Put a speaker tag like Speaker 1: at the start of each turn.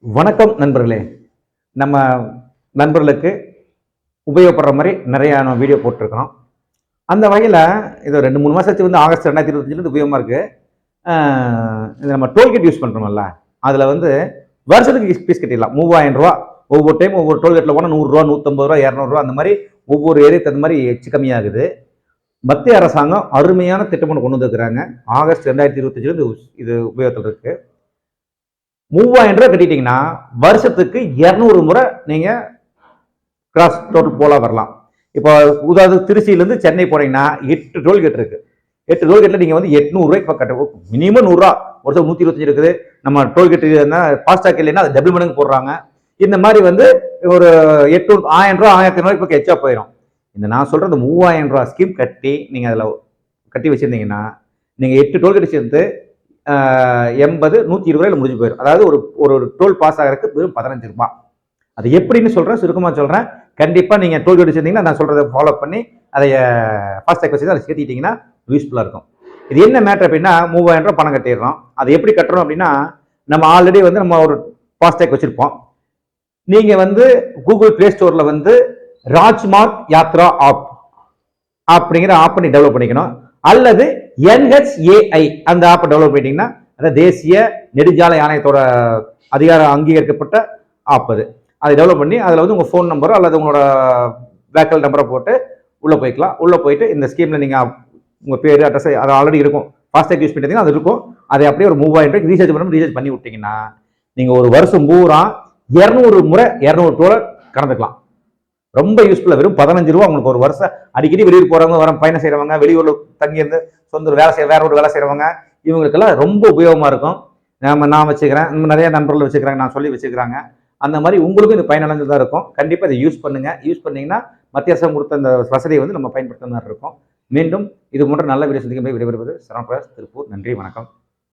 Speaker 1: வணக்கம் நண்பர்களே. நம்ம நண்பர்களுக்கு உபயோகப்படுற மாதிரி நிறைய வீடியோ போட்டிருக்கிறோம். அந்த வகையில் இது 2-3 மாதத்துக்கு வந்து ஆகஸ்ட் 2025 உபயோகமாக இருக்குது. இது நம்ம டோல்கேட் யூஸ் பண்ணுறோம்ல, அதில் வந்து வருஷத்துக்கு ஃபீஸ் கட்டிடலாம். 3000 ரூபா. ஒவ்வொரு டைம் ஒவ்வொரு டோல்கேட்டில் போனால் 100 ரூபா, 150 ரூபா, 200 ரூபா, அந்த மாதிரி ஒவ்வொரு ஏரியாவுக்கு அந்த மாதிரி எச்சு கம்மியாகுது. மத்திய அரசாங்கம் அருமையான திட்டம் ஒன்று கொண்டு வந்துருக்கிறாங்க. ஆகஸ்ட் 2025 இது உபயோகத்தில் இருக்குது. 3000 ரூபாய் கட்டிட்டீங்கன்னா வருஷத்துக்கு 200 முறை நீங்க கிராஸ் டோட்டல் போல வரலாம். இப்போ உதாரணத்துக்கு திருச்சியிலிருந்து சென்னை போனீங்கன்னா 8 டோல்கேட் இருக்கு. 8 டோல்கேட்ல நீங்க வந்து 800 ரூபாய்க்கு கட்ட மினிமம் 100 ரூபா. ஒரு 125 இருக்குது. நம்ம டோல்கேட் ஃபாஸ்டாக் இல்லைன்னா அது டபுள் மடங்கு போடுறாங்க. இந்த மாதிரி வந்து ஒரு 800 1000 ரூபாய் 1500 ரூபாய்க்கு பக்கம் எச்சா போயிடும். இந்த நான் சொல்ற இந்த 3000 ரூபாய் ஸ்கீம் கட்டி நீங்க அதில் கட்டி வச்சிருந்தீங்கன்னா நீங்க 8 டோல்கேட் சேர்ந்து 80 120 ரூபாயில முடிஞ்சு போயிடும். அதாவது ஒரு டோல் பாஸ் ஆகிறதுக்கு வெறும் 15 ரூபாய். அது எப்படின்னு சொல்றேன், சுருக்கமா சொல்றேன். கண்டிப்பா நீங்க டோல்கேட் வச்சிருந்தீங்கன்னா நான் சொல்றதை ஃபாலோ பண்ணி அதை ஃபாஸ்டாக் வச்சு அதை சேர்த்திட்டீங்கன்னா யூஸ்ஃபுல்லா இருக்கும். இது என்ன மேட்டர் அப்படின்னா 3000 ரூபாய் பணம் கட்டிடுறோம். அது எப்படி கட்டுறோம் அப்படின்னா நம்ம ஆல்ரெடி வந்து நம்ம ஒரு ஃபாஸ்டாக் வச்சிருப்போம். நீங்க வந்து கூகுள் பிளே ஸ்டோர்ல வந்து ராஜ்மார்க் யாத்ரா ஆப் அப்படிங்கிற ஆப் பண்ணி டெவலப் பண்ணிக்கணும். அல்லது NHAI அந்த ஆப்பை டெவலப் பண்ணிட்டீங்கன்னா அதாவது தேசிய நெடுஞ்சாலை ஆணையத்தோட அதிகாரம் அங்கீகரிக்கப்பட்ட ஆப் அது. அதை டெவலப் பண்ணி அதில் வந்து உங்கள் ஃபோன் நம்பரோ அல்லது உங்களோட வேக்கல் நம்பரை போட்டு உள்ளே போய்க்கலாம். உள்ளே போயிட்டு இந்த ஸ்கீமில் நீங்கள் உங்கள் பேர் அட்ரஸ் அது ஆல்ரெடி இருக்கும். ஃபாஸ்டாக் யூஸ் பண்ணிட்டீங்கன்னா அது இருக்கும். அதை அப்படியே ஒரு 3000 ரூபாய்க்கு ரீசார்ஜ் பண்ணி விட்டீங்கன்னா நீங்கள் ஒரு வருஷம் பூரா 200 முறை 200 டோலை கறந்துக்கலாம். ரொம்ப யூஸ்ஃபுல்லாக. வெறும் 15 ரூபா உங்களுக்கு ஒரு வருஷம். அடிக்கடி வெளியூர் போறவங்க, வர பயணம் செய்யறவங்க, வெளியூர்ல தங்கி இருந்து சொந்த வேற ஒரு வேலை செய்யறவங்க, இவங்களுக்கெல்லாம் ரொம்ப உபயோகமா இருக்கும். நான் வச்சுக்கிறேன், நிறைய நண்பர்கள் வச்சுக்கிறாங்க, நான் சொல்லி வச்சுக்கிறாங்க. அந்த மாதிரி உங்களுக்கும் இது பயனடைஞ்சதா இருக்கும். கண்டிப்பா இதை யூஸ் பண்ணுங்க. யூஸ் பண்ணீங்கன்னா மத்திய அரசாங்கம் கொடுத்த அந்த வசதியை வந்து நம்ம பயன்படுத்த மாதிரி இருக்கும். மீண்டும் இது போன்ற நல்ல வீடியோ சந்திக்கும் போது விடைபெறுவது சரவண பிரகாஷ், திருப்பூர். நன்றி, வணக்கம்.